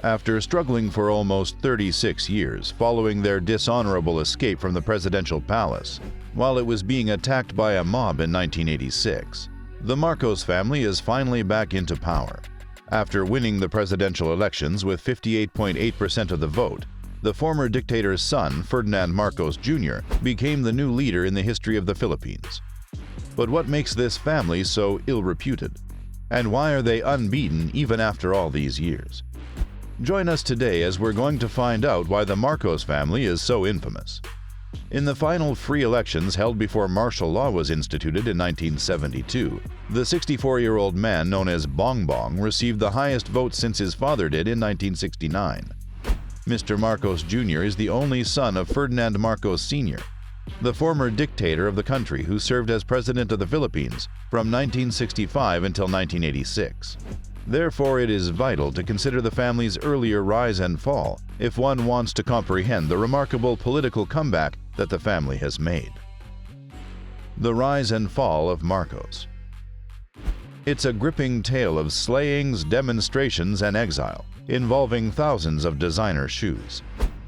After struggling for almost 36 years following their dishonorable escape from the presidential palace, while it was being attacked by a mob in 1986, the Marcos family is finally back into power. After winning the presidential elections with 58.8% of the vote, the former dictator's son, Ferdinand Marcos Junior, became the new leader in the history of the Philippines. But what makes this family so ill-reputed? And why are they unbeaten even after all these years? Join us today as we're going to find out why the Marcos family is so infamous. In the final free elections held before martial law was instituted in 1972, the 64-year-old man known as Bong Bong received the highest votes since his father did in 1969. Mr. Marcos Jr. is the only son of Ferdinand Marcos Sr., the former dictator of the country who served as president of the Philippines from 1965 until 1986. Therefore, it is vital to consider the family's earlier rise and fall if one wants to comprehend the remarkable political comeback that the family has made. The rise and fall of Marcos. It's a gripping tale of slayings, demonstrations, and exile, involving thousands of designer shoes.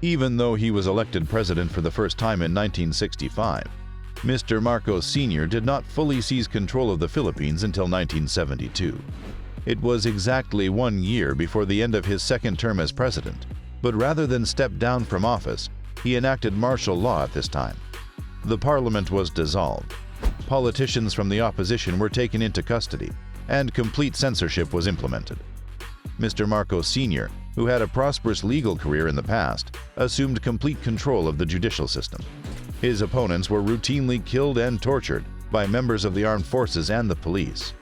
Even though he was elected president for the first time in 1965, Mr. Marcos Sr. did not fully seize control of the Philippines until 1972. It was exactly 1 year before the end of his second term as president, but rather than step down from office, he enacted martial law at this time. The parliament was dissolved, politicians from the opposition were taken into custody, and complete censorship was implemented. Mr. Marcos Sr., who had a prosperous legal career in the past, assumed complete control of the judicial system. His opponents were routinely killed and tortured by members of the armed forces and the police,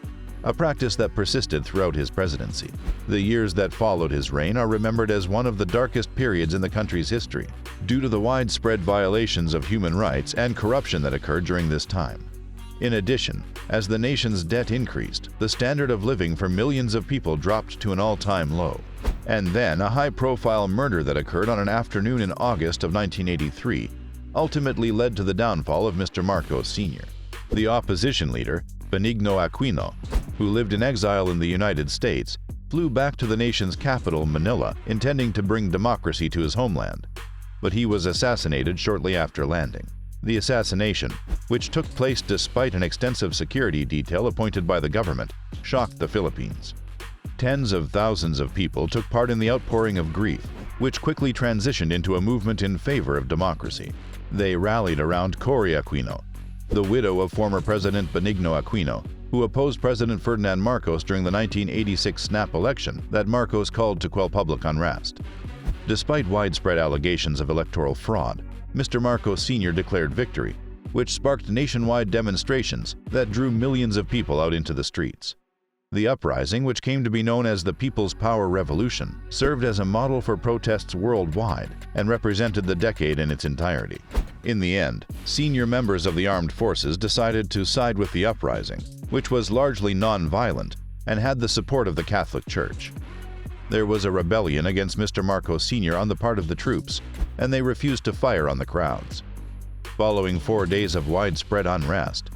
a practice that persisted throughout his presidency. The years that followed his reign are remembered as one of the darkest periods in the country's history, due to the widespread violations of human rights and corruption that occurred during this time. In addition, as the nation's debt increased, the standard of living for millions of people dropped to an all-time low. And then a high-profile murder that occurred on an afternoon in August of 1983 ultimately led to the downfall of Mr. Marcos Sr. The opposition leader, Benigno Aquino, who lived in exile in the United States, flew back to the nation's capital, Manila, intending to bring democracy to his homeland. But he was assassinated shortly after landing. The assassination, which took place despite an extensive security detail appointed by the government, shocked the Philippines. Tens of thousands of people took part in the outpouring of grief, which quickly transitioned into a movement in favor of democracy. They rallied around Cory Aquino, the widow of former President Benigno Aquino, who opposed President Ferdinand Marcos during the 1986 snap election that Marcos called to quell public unrest. Despite widespread allegations of electoral fraud, Mr. Marcos Sr. declared victory, which sparked nationwide demonstrations that drew millions of people out into the streets. The uprising, which came to be known as the People's Power Revolution, served as a model for protests worldwide and represented the decade in its entirety. In the end, senior members of the armed forces decided to side with the uprising, which was largely non-violent and had the support of the Catholic Church. There was a rebellion against Mr. Marcos Sr. on the part of the troops, and they refused to fire on the crowds. Following 4 days of widespread unrest,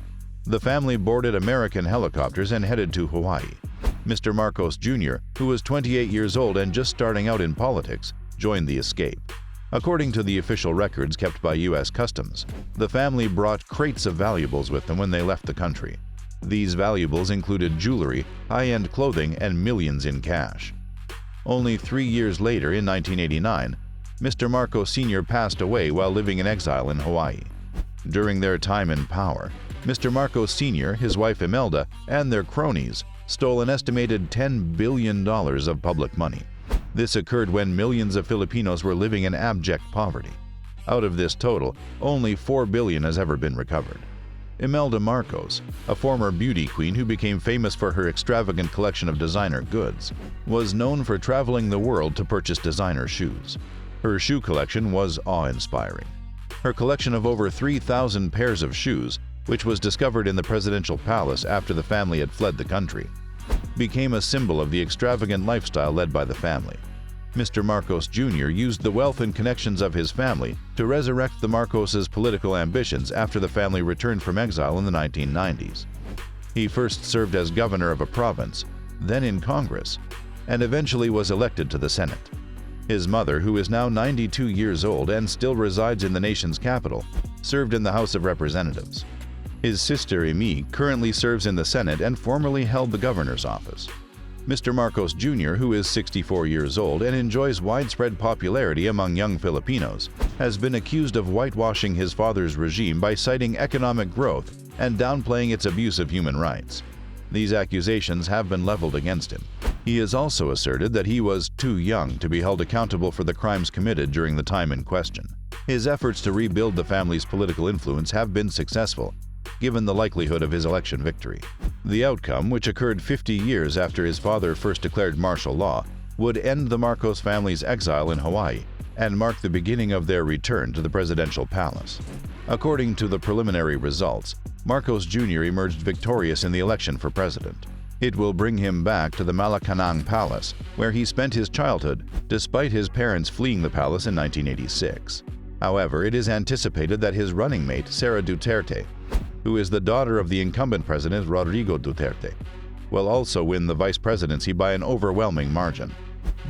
the family boarded American helicopters and headed to Hawaii. Mr. Marcos Jr., who was 28 years old and just starting out in politics, joined the escape. According to the official records kept by U.S. Customs, the family brought crates of valuables with them when they left the country. These valuables included jewelry, high-end clothing, and millions in cash. Only 3 years later, in 1989, Mr. Marcos Sr. passed away while living in exile in Hawaii. During their time in power, Mr. Marcos Sr., his wife Imelda, and their cronies stole an estimated $10 billion of public money. This occurred when millions of Filipinos were living in abject poverty. Out of this total, only $4 billion has ever been recovered. Imelda Marcos, a former beauty queen who became famous for her extravagant collection of designer goods, was known for traveling the world to purchase designer shoes. Her shoe collection was awe-inspiring. Her collection of over 3,000 pairs of shoes, which was discovered in the presidential palace after the family had fled the country, became a symbol of the extravagant lifestyle led by the family. Mr. Marcos Jr. used the wealth and connections of his family to resurrect the Marcoses' political ambitions after the family returned from exile in the 1990s. He first served as governor of a province, then in Congress, and eventually was elected to the Senate. His mother, who is now 92 years old and still resides in the nation's capital, served in the House of Representatives. His sister, Amy, currently serves in the Senate and formerly held the governor's office. Mr. Marcos Jr., who is 64 years old and enjoys widespread popularity among young Filipinos, has been accused of whitewashing his father's regime by citing economic growth and downplaying its abuse of human rights. These accusations have been leveled against him. He has also asserted that he was too young to be held accountable for the crimes committed during the time in question. His efforts to rebuild the family's political influence have been successful, given the likelihood of his election victory. The outcome, which occurred 50 years after his father first declared martial law, would end the Marcos family's exile in Hawaii and mark the beginning of their return to the presidential palace. According to the preliminary results, Marcos Jr. emerged victorious in the election for president. It will bring him back to the Malacanang Palace, where he spent his childhood, despite his parents fleeing the palace in 1986. However, it is anticipated that his running mate, Sara Duterte, who is the daughter of the incumbent president Rodrigo Duterte, will also win the vice presidency by an overwhelming margin.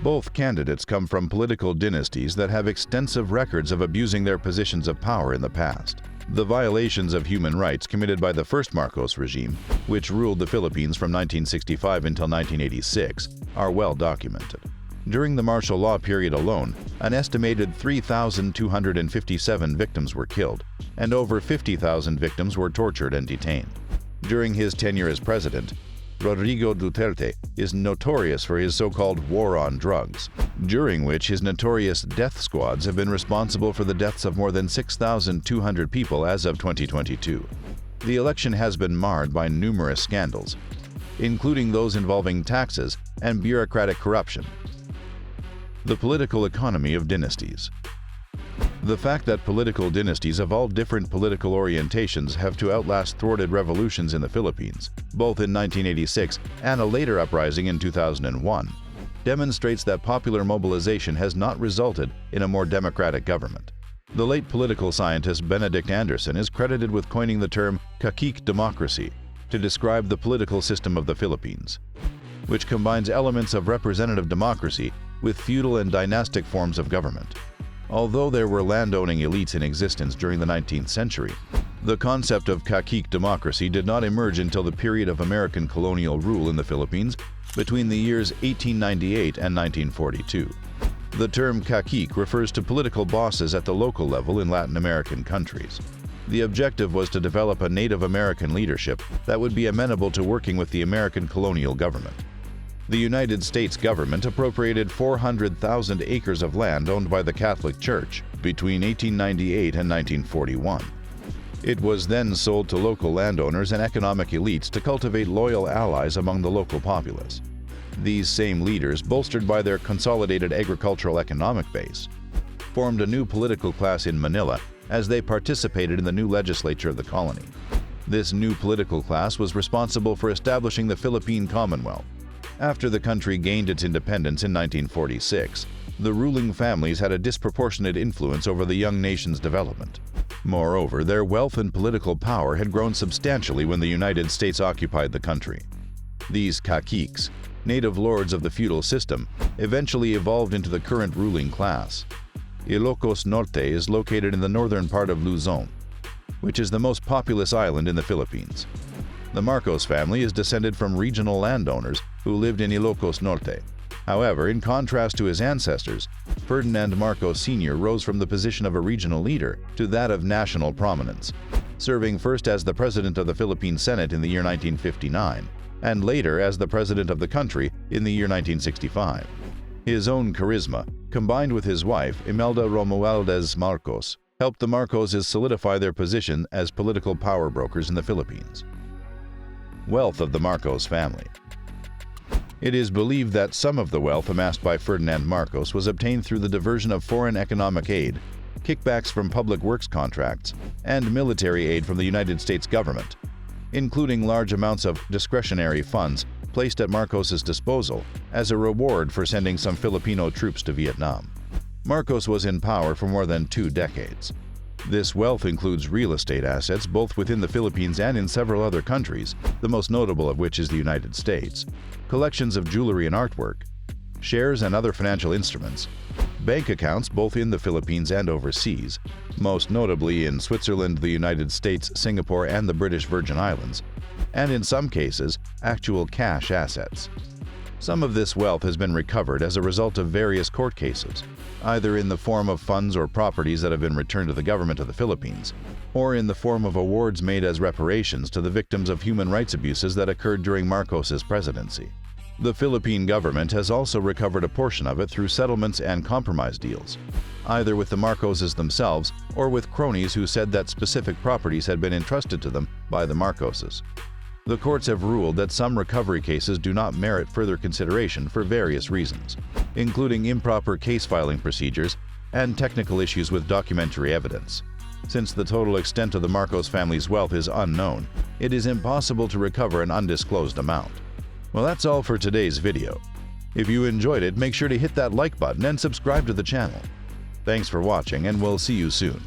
Both candidates come from political dynasties that have extensive records of abusing their positions of power in the past. The violations of human rights committed by the first Marcos regime, which ruled the Philippines from 1965 until 1986, are well documented. During the martial law period alone, an estimated 3,257 victims were killed, and over 50,000 victims were tortured and detained. During his tenure as president, Rodrigo Duterte is notorious for his so-called war on drugs, during which his notorious death squads have been responsible for the deaths of more than 6,200 people as of 2022. The election has been marred by numerous scandals, including those involving taxes and bureaucratic corruption. The political economy of dynasties. The fact that political dynasties of all different political orientations have to outlast thwarted revolutions in the Philippines, both in 1986 and a later uprising in 2001, demonstrates that popular mobilization has not resulted in a more democratic government. The late political scientist Benedict Anderson is credited with coining the term cacique democracy to describe the political system of the Philippines, which combines elements of representative democracy with feudal and dynastic forms of government. Although there were landowning elites in existence during the 19th century, the concept of cacique democracy did not emerge until the period of American colonial rule in the Philippines between the years 1898 and 1942. The term cacique refers to political bosses at the local level in Latin American countries. The objective was to develop a Native American leadership that would be amenable to working with the American colonial government. The United States government appropriated 400,000 acres of land owned by the Catholic Church between 1898 and 1941. It was then sold to local landowners and economic elites to cultivate loyal allies among the local populace. These same leaders, bolstered by their consolidated agricultural economic base, formed a new political class in Manila as they participated in the new legislature of the colony. This new political class was responsible for establishing the Philippine Commonwealth. After the country gained its independence in 1946, the ruling families had a disproportionate influence over the young nation's development. Moreover, their wealth and political power had grown substantially when the United States occupied the country. These caciques, native lords of the feudal system, eventually evolved into the current ruling class. Ilocos Norte is located in the northern part of Luzon, which is the most populous island in the Philippines. The Marcos family is descended from regional landowners who lived in Ilocos Norte. However, in contrast to his ancestors, Ferdinand Marcos Sr. rose from the position of a regional leader to that of national prominence, serving first as the president of the Philippine Senate in the year 1959, and later as the president of the country in the year 1965. His own charisma, combined with his wife, Imelda Romualdez Marcos, helped the Marcoses solidify their position as political power brokers in the Philippines. Wealth of the Marcos family. It is believed that some of the wealth amassed by Ferdinand Marcos was obtained through the diversion of foreign economic aid, kickbacks from public works contracts, and military aid from the United States government, including large amounts of discretionary funds placed at Marcos's disposal as a reward for sending some Filipino troops to Vietnam. Marcos was in power for more than 2 decades. This wealth includes real estate assets both within the Philippines and in several other countries, the most notable of which is the United States, collections of jewelry and artwork, shares and other financial instruments, bank accounts both in the Philippines and overseas, most notably in Switzerland, the United States, Singapore, and the British Virgin Islands, and in some cases, actual cash assets. Some of this wealth has been recovered as a result of various court cases, either in the form of funds or properties that have been returned to the government of the Philippines, or in the form of awards made as reparations to the victims of human rights abuses that occurred during Marcos's presidency. The Philippine government has also recovered a portion of it through settlements and compromise deals, either with the Marcoses themselves or with cronies who said that specific properties had been entrusted to them by the Marcoses. The courts have ruled that some recovery cases do not merit further consideration for various reasons, including improper case filing procedures and technical issues with documentary evidence. Since the total extent of the Marcos family's wealth is unknown, it is impossible to recover an undisclosed amount. Well, that's all for today's video. If you enjoyed it, make sure to hit that like button and subscribe to the channel. Thanks for watching, and we'll see you soon.